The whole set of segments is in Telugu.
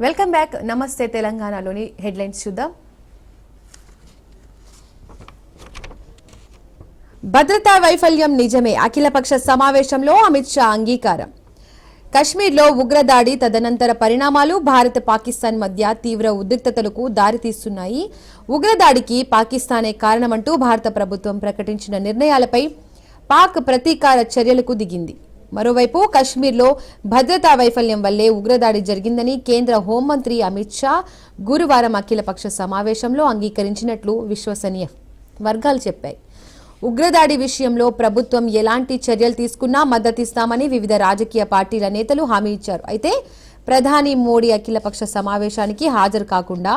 Welcome back. నమస్తే తెలంగాణలోని హెడ్లైన్స్ చూద్దాం. భద్రతా వైఫల్యం నిజమే, అఖిలపక్ష సమావేశంలో అమిత్ షా అంగీకారం. కశ్మీర్లో ఉగ్రదాడి తదనంతర పరిణామాలు భారత్ పాకిస్తాన్ మధ్య తీవ్ర ఉద్రిక్తతలకు దారితీస్తున్నాయి. ఉగ్రదాడికి పాకిస్తానే కారణమంటూ భారత ప్రభుత్వం ప్రకటించిన నిర్ణయాలపై పాక్ ప్రతీకార చర్యలకు దిగింది. మరోవైపు కశ్మీర్లో భద్రతా వైఫల్యం వల్లే ఉగ్రదాడి జరిగిందని కేంద్ర హోంమంత్రి అమిత్ షా గురువారం అఖిలపక్ష సమావేశంలో అంగీకరించినట్లు విశ్వసనీయ వర్గాలు చెప్పాయి. ఉగ్రదాడి విషయంలో ప్రభుత్వం ఎలాంటి చర్యలు తీసుకున్నా మద్దతిస్తామని వివిధ రాజకీయ పార్టీల నేతలు హామీ ఇచ్చారు. అయితే ప్రధాని మోడీ అఖిలపక్ష సమావేశానికి హాజరు కాకుండా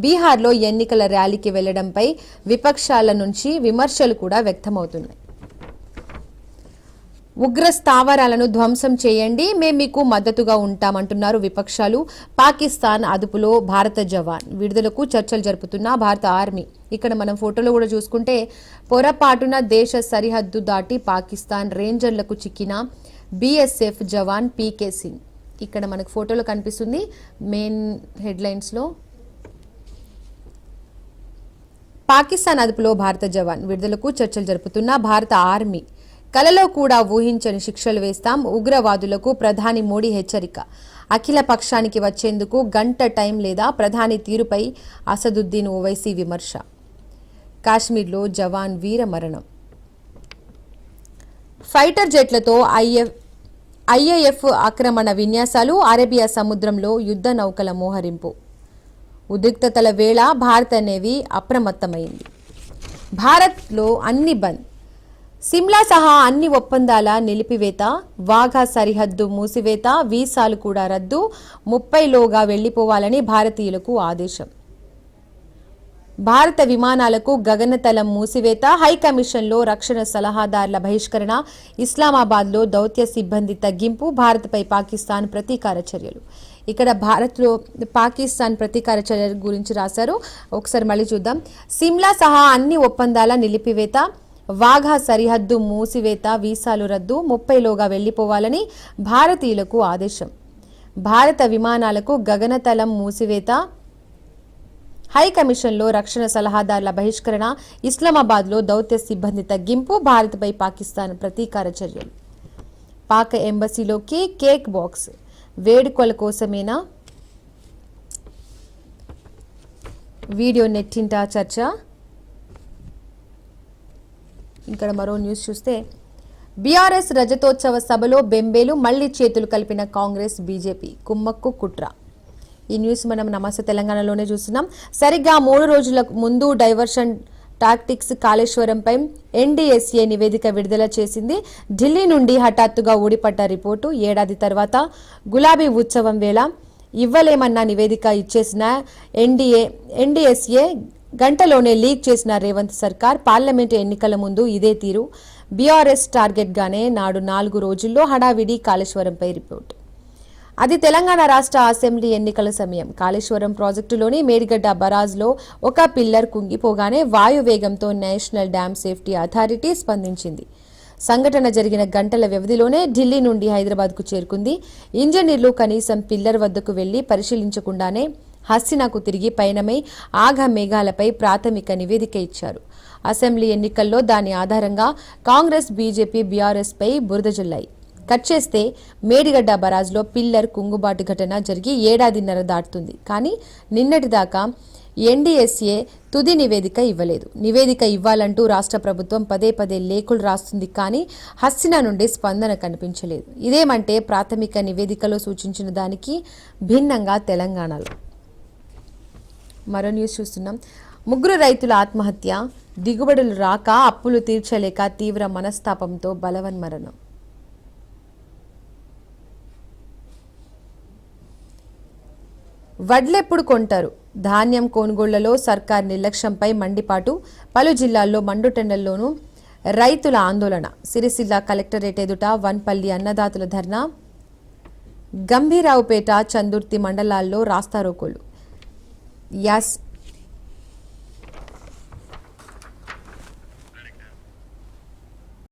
బీహార్లో ఎన్నికల ర్యాలీకి వెళ్లడంపై విపక్షాల నుంచి విమర్శలు కూడా వ్యక్తమవుతున్నాయి. ఉగ్ర స్థావరాలను ధ్వంసం చేయండి, మేము మీకు మద్దతుగా ఉంటామంటున్నారు విపక్షాలు. పాకిస్తాన్ అదుపులో భారత జవాన్ విడుదలకు చర్చలు జరుపుతున్న భారత ఆర్మీ. ఇక్కడ మనం ఫోటోలో కూడా చూసుకుంటే పొరపాటున దేశ సరిహద్దు దాటి పాకిస్తాన్ రేంజర్లకు చిక్కిన బీఎస్ఎఫ్ జవాన్ పీకే సింగ్ ఇక్కడ మనకు ఫోటోలో కనిపిస్తుంది. మెయిన్ హెడ్లైన్స్లో పాకిస్తాన్ అదుపులో భారత జవాన్ విడుదలకు చర్చలు జరుపుతున్న భారత ఆర్మీ. కలలో కూడా ఊహించని శిక్షలు వేస్తాం, ఉగ్రవాదులకు ప్రధాని మోడీ హెచ్చరిక. అఖిల పక్షానికి వచ్చేందుకు గంట టైం లేదా ప్రధాని తీరుపై అసదుద్దీన్ ఓవైసీ విమర్శ. కాశ్మీర్లో జవాన్ వీర మరణం. ఫైటర్ జెట్లతో ఐఏఎఫ్ ఆక్రమణ విన్యాసాలు, అరేబియా సముద్రంలో యుద్ధ నౌకల మోహరింపు. ఉద్రిక్తతల వేళ భారత నేవీ అప్రమత్తమైంది. భారత్లో అన్ని బంద్, సిమ్లా సహా అన్ని ఒప్పందాల నిలిపివేత, వాఘా సరిహద్దు మూసివేత, వీసాలు కూడా రద్దు, 30లోగా వెళ్లిపోవాలని భారతీయులకు ఆదేశం. భారత విమానాలకు గగనతలం మూసివేత, హైకమిషన్లో రక్షణ సలహాదారుల బహిష్కరణ, ఇస్లామాబాద్లో దౌత్య సిబ్బంది తగ్గింపు, భారత్పై పాకిస్తాన్ ప్రతీకార చర్యలు. ఇక్కడ భారత్లో పాకిస్తాన్ ప్రతీకార చర్యల గురించి రాశారు. ఒకసారి మళ్ళీ చూద్దాం. సిమ్లా సహా అన్ని ఒప్పందాల నిలిపివేత, వాఘా సరిహద్దు మూసివేత, వీసాలు రద్దు, 30లోగా వెళ్లిపోవాలని భారతీయులకు ఆదేశం. భారత విమానాలకు గగనతలం మూసివేత, హైకమిషన్లో రక్షణ సలహాదారుల బహిష్కరణ, ఇస్లామాబాద్లో దౌత్య సిబ్బంది తగ్గింపు, భారత్పై పాకిస్తాన్ ప్రతీకార చర్యలు. పాక్ ఎంబసీలోకి కేక్ బాక్స్, వేడుకల కోసమేనా? వీడియో నెట్టింటా చర్చ. ఇక్కడ మరో న్యూస్ చూస్తే బీఆర్ఎస్ రజతోత్సవ సభలో బెంబేలు, మళ్లీ చేతులు కలిపిన కాంగ్రెస్ బీజేపీ, కుమ్మక్కు కుట్ర. ఈ న్యూస్ మనం నమస్తే తెలంగాణలోనే చూస్తున్నాం. సరిగ్గా 3 రోజుల ముందు డైవర్షన్ టాక్టిక్స్ కాళేశ్వరంపై ఎన్డీఎస్ఏ నివేదిక విడుదల చేసింది. ఢిల్లీ నుండి హఠాత్తుగా ఊడిపడ్డ రిపోర్టు. ఏడాది తర్వాత గులాబీ ఉత్సవం వేళ ఇవ్వలేమన్న నివేదిక ఇచ్చేసిన ఎన్డీఎస్ఏ గంటలోనే లీక్ చేసిన రేవంత్ సర్కార్. పార్లమెంటు ఎన్నికల ముందు ఇదే తీరు. బీఆర్ఎస్ టార్గెట్గానే నాడు 4 రోజుల్లో హడావిడి కాళేశ్వరంపై రిపోర్ట్. అది తెలంగాణ రాష్ట్ర అసెంబ్లీ ఎన్నికల సమయం. కాళేశ్వరం ప్రాజెక్టులోని మేడిగడ్డ బరాజ్లో ఒక పిల్లర్ కుంగిపోగానే వాయువేగంతో నేషనల్ డ్యామ్ సేఫ్టీ అథారిటీ స్పందించింది. సంఘటన జరిగిన గంటల వ్యవధిలోనే ఢిల్లీ నుండి హైదరాబాద్కు చేరుకుంది. ఇంజనీర్లు కనీసం పిల్లర్ వద్దకు వెళ్లి పరిశీలించకుండానే హస్సినాకు తిరిగి పయనమై ఆఘ మేఘాలపై ప్రాథమిక నివేదిక ఇచ్చారు. అసెంబ్లీ ఎన్నికల్లో దాని ఆధారంగా కాంగ్రెస్, బీజేపీ, బీఆర్ఎస్పై బురద జల్లాయి. కట్ చేస్తే మేడిగడ్డ బరాజ్లో పిల్లర్ కుంగుబాటు ఘటన జరిగి ఏడాదిన్నర దాటుతుంది. కానీ నిన్నటిదాకా ఎన్డీఎస్ఏ తుది నివేదిక ఇవ్వలేదు. నివేదిక ఇవ్వాలంటూ రాష్ట్ర ప్రభుత్వం పదే పదే లేఖలు రాస్తుంది. కానీ హస్సినా నుండి స్పందన కనిపించలేదు. ఇదేమంటే ప్రాథమిక నివేదికలో సూచించిన దానికి భిన్నంగా తెలంగాణలో మరో న్యూస్ చూస్తున్నాం. 3 రైతుల ఆత్మహత్య, దిగుబడులు రాక అప్పులు తీర్చలేక తీవ్ర మనస్తాపంతో బలవన్మరణం. వడ్లెప్పుడు కొంటారు? ధాన్యం కొనుగోళ్లలో సర్కార్ నిర్లక్ష్యంపై మండిపాటు. పలు జిల్లాల్లో మండుటెండల్లోనూ రైతుల ఆందోళన. సిరిసిల్ల కలెక్టరేట్ ఎదుట వన్పల్లి అన్నదాతల ధర్నా. గంభీరావుపేట, చందుర్తి మండలాల్లో రాస్తారోకోలు.